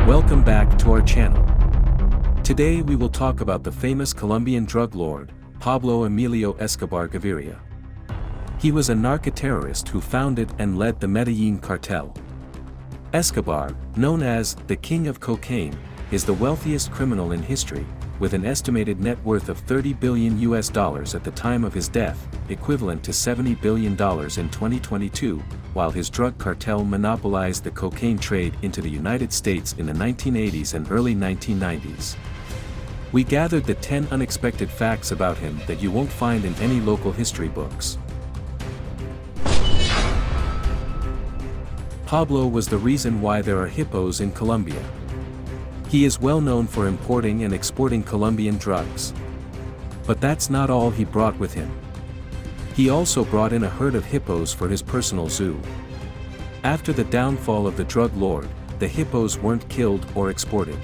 Welcome back to our channel. Today we will talk about the famous Colombian drug lord, Pablo Emilio Escobar Gaviria. He was a narco-terrorist who founded and led the Medellin cartel. Escobar, known as the King of Cocaine, is the wealthiest criminal in history, with an estimated net worth of $30 billion at the time of his death, equivalent to $70 billion in 2022, while his drug cartel monopolized the cocaine trade into the United States in the 1980s and early 1990s. We gathered the 10 unexpected facts about him that you won't find in any local history books. Pablo was the reason why there are hippos in Colombia. He is well known for importing and exporting Colombian drugs. But that's not all he brought with him. He also brought in a herd of hippos for his personal zoo. After the downfall of the drug lord, the hippos weren't killed or exported.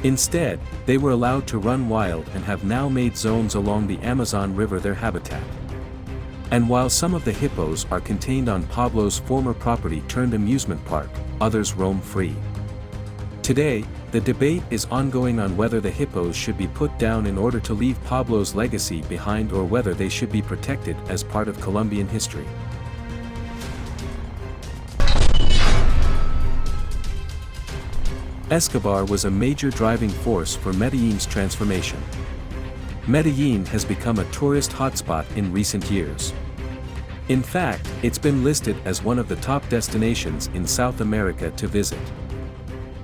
Instead, they were allowed to run wild and have now made zones along the Amazon River their habitat. And while some of the hippos are contained on Pablo's former property turned amusement park, others roam free. Today, the debate is ongoing on whether the hippos should be put down in order to leave Pablo's legacy behind or whether they should be protected as part of Colombian history. Escobar was a major driving force for Medellin's transformation. Medellin has become a tourist hotspot in recent years. In fact, it's been listed as one of the top destinations in South America to visit.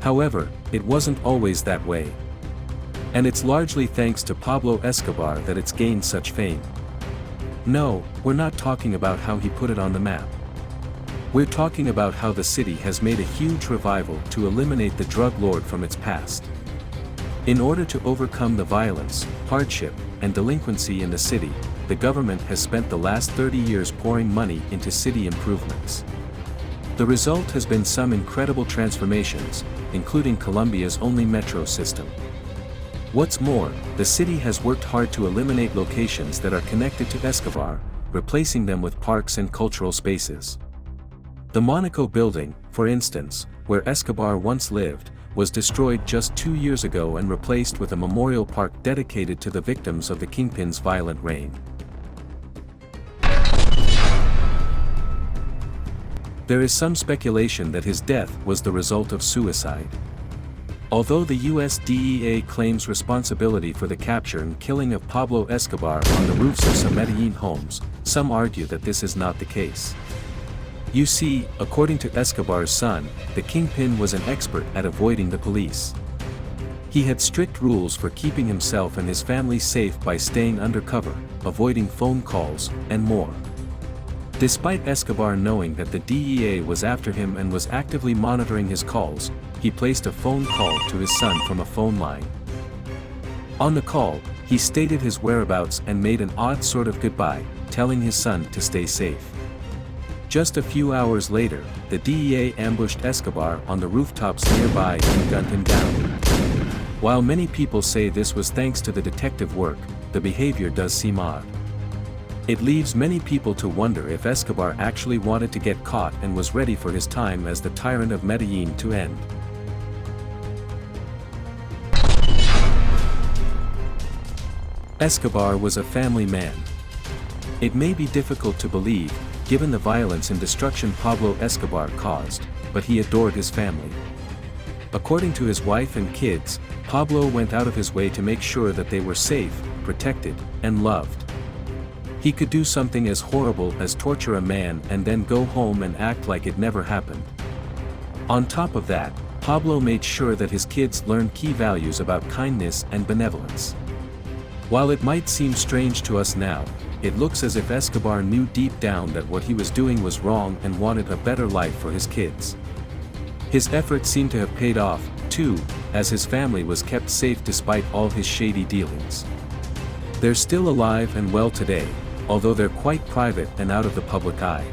However, it wasn't always that way. And it's largely thanks to Pablo Escobar that it's gained such fame. No, we're not talking about how he put it on the map. We're talking about how the city has made a huge revival to eliminate the drug lord from its past. In order to overcome the violence, hardship, and delinquency in the city, the government has spent the last 30 years pouring money into city improvements. The result has been some incredible transformations, including Colombia's only metro system. What's more, the city has worked hard to eliminate locations that are connected to Escobar, replacing them with parks and cultural spaces. The Monaco building, for instance, where Escobar once lived, was destroyed just 2 years ago and replaced with a memorial park dedicated to the victims of the Kingpin's violent reign. There is some speculation that his death was the result of suicide. Although the US DEA claims responsibility for the capture and killing of Pablo Escobar on the roofs of some Medellin homes, some argue that this is not the case. You see, according to Escobar's son, the Kingpin was an expert at avoiding the police. He had strict rules for keeping himself and his family safe by staying undercover, avoiding phone calls, and more. Despite Escobar knowing that the DEA was after him and was actively monitoring his calls, he placed a phone call to his son from a phone line. On the call, he stated his whereabouts and made an odd sort of goodbye, telling his son to stay safe. Just a few hours later, the DEA ambushed Escobar on the rooftops nearby and gunned him down. While many people say this was thanks to the detective work, the behavior does seem odd. It leaves many people to wonder if Escobar actually wanted to get caught and was ready for his time as the tyrant of Medellin to end. Escobar was a family man. It may be difficult to believe, given the violence and destruction Pablo Escobar caused, but he adored his family. According to his wife and kids, Pablo went out of his way to make sure that they were safe, protected, and loved. He could do something as horrible as torture a man and then go home and act like it never happened. On top of that, Pablo made sure that his kids learned key values about kindness and benevolence. While it might seem strange to us now, it looks as if Escobar knew deep down that what he was doing was wrong and wanted a better life for his kids. His efforts seem to have paid off, too, as his family was kept safe despite all his shady dealings. They're still alive and well today, although they're quite private and out of the public eye.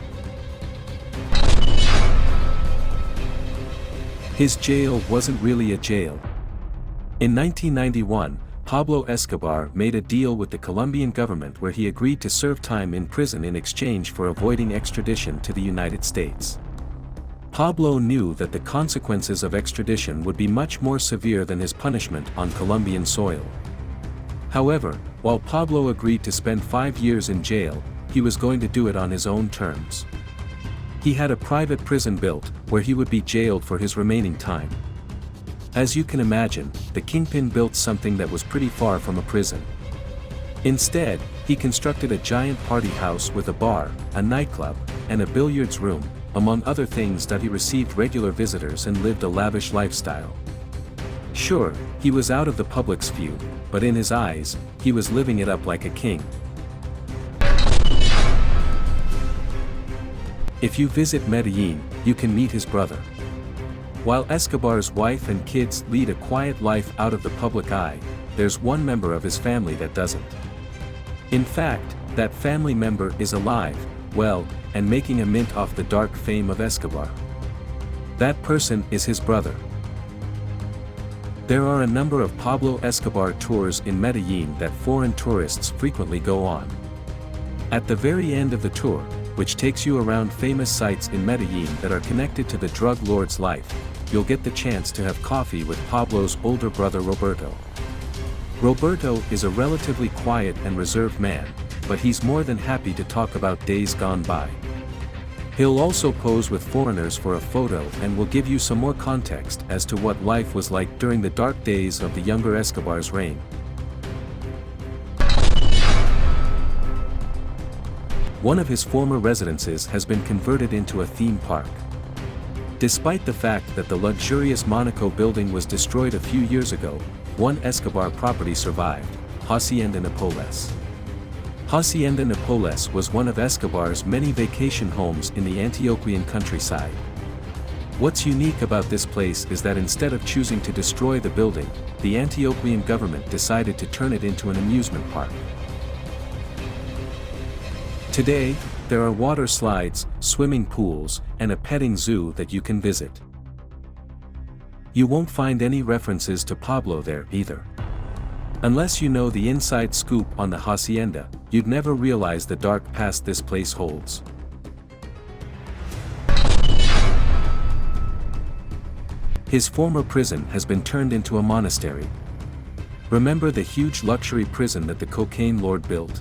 His jail wasn't really a jail. In 1991, Pablo Escobar made a deal with the Colombian government where he agreed to serve time in prison in exchange for avoiding extradition to the United States. Pablo knew that the consequences of extradition would be much more severe than his punishment on Colombian soil. However, while Pablo agreed to spend 5 years in jail, he was going to do it on his own terms. He had a private prison built, where he would be jailed for his remaining time. As you can imagine, the kingpin built something that was pretty far from a prison. Instead, he constructed a giant party house with a bar, a nightclub, and a billiards room, among other things that he received regular visitors and lived a lavish lifestyle. Sure, he was out of the public's view, but in his eyes, he was living it up like a king. If you visit Medellin, you can meet his brother. While Escobar's wife and kids lead a quiet life out of the public eye, there's one member of his family that doesn't. In fact, that family member is alive, well, and making a mint off the dark fame of Escobar. That person is his brother. There are a number of Pablo Escobar tours in Medellin that foreign tourists frequently go on. At the very end of the tour, which takes you around famous sites in Medellin that are connected to the drug lord's life, you'll get the chance to have coffee with Pablo's older brother Roberto. Roberto is a relatively quiet and reserved man, but he's more than happy to talk about days gone by. He'll also pose with foreigners for a photo and will give you some more context as to what life was like during the dark days of the younger Escobar's reign. One of his former residences has been converted into a theme park. Despite the fact that the luxurious Monaco building was destroyed a few years ago, one Escobar property survived, Hacienda Nápoles. Hacienda Nápoles was one of Escobar's many vacation homes in the Antioquian countryside. What's unique about this place is that instead of choosing to destroy the building, the Antioquian government decided to turn it into an amusement park. Today, there are water slides, swimming pools, and a petting zoo that you can visit. You won't find any references to Pablo there either. Unless you know the inside scoop on the hacienda, you'd never realize the dark past this place holds. His former prison has been turned into a monastery. Remember the huge luxury prison that the cocaine lord built?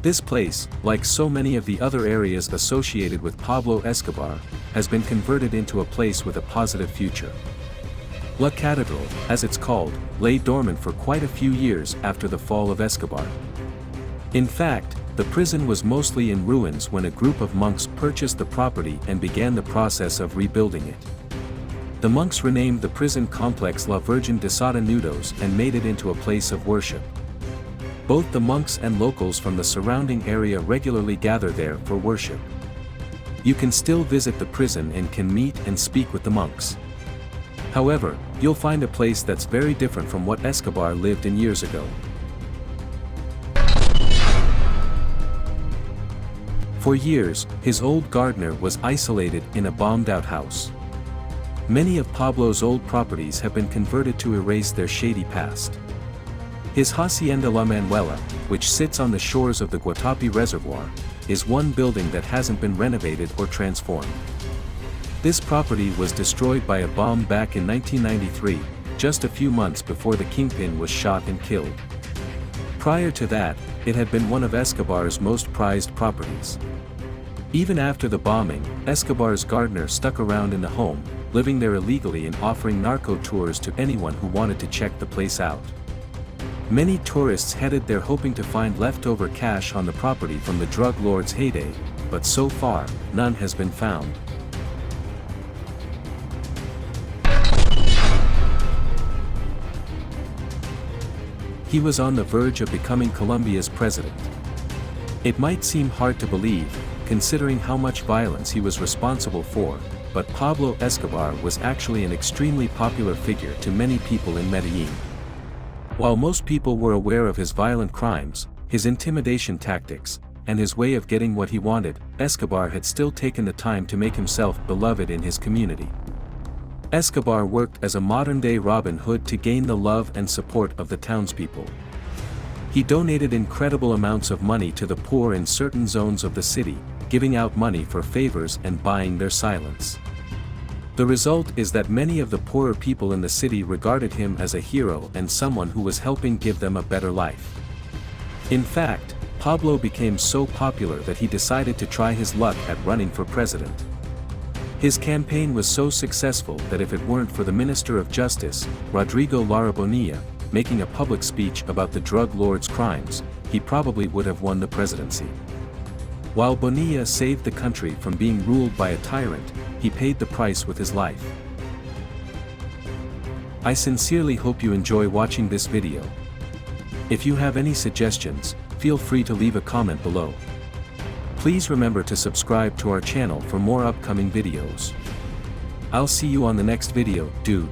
This place, like so many of the other areas associated with Pablo Escobar, has been converted into a place with a positive future. La Catedral, as it's called, lay dormant for quite a few years after the fall of Escobar. In fact, the prison was mostly in ruins when a group of monks purchased the property and began the process of rebuilding it. The monks renamed the prison complex La Virgen de Satanudos and made it into a place of worship. Both the monks and locals from the surrounding area regularly gather there for worship. You can still visit the prison and can meet and speak with the monks. However, you'll find a place that's very different from what Escobar lived in years ago. For years, his old gardener was isolated in a bombed-out house. Many of Pablo's old properties have been converted to erase their shady past. His Hacienda La Manuela, which sits on the shores of the Guatapi Reservoir, is one building that hasn't been renovated or transformed. This property was destroyed by a bomb back in 1993, just a few months before the kingpin was shot and killed. Prior to that, it had been one of Escobar's most prized properties. Even after the bombing, Escobar's gardener stuck around in the home, living there illegally and offering narco tours to anyone who wanted to check the place out. Many tourists headed there hoping to find leftover cash on the property from the drug lord's heyday, but so far, none has been found. He was on the verge of becoming Colombia's president. It might seem hard to believe, considering how much violence he was responsible for, but Pablo Escobar was actually an extremely popular figure to many people in Medellin. While most people were aware of his violent crimes, his intimidation tactics, and his way of getting what he wanted, Escobar had still taken the time to make himself beloved in his community. Escobar worked as a modern-day Robin Hood to gain the love and support of the townspeople. He donated incredible amounts of money to the poor in certain zones of the city, giving out money for favors and buying their silence. The result is that many of the poorer people in the city regarded him as a hero and someone who was helping give them a better life. In fact, Pablo became so popular that he decided to try his luck at running for president. His campaign was so successful that if it weren't for the Minister of Justice, Rodrigo Lara Bonilla, making a public speech about the drug lord's crimes, he probably would have won the presidency. While Bonilla saved the country from being ruled by a tyrant, he paid the price with his life. I sincerely hope you enjoy watching this video. If you have any suggestions, feel free to leave a comment below. Please remember to subscribe to our channel for more upcoming videos. I'll see you on the next video, dude.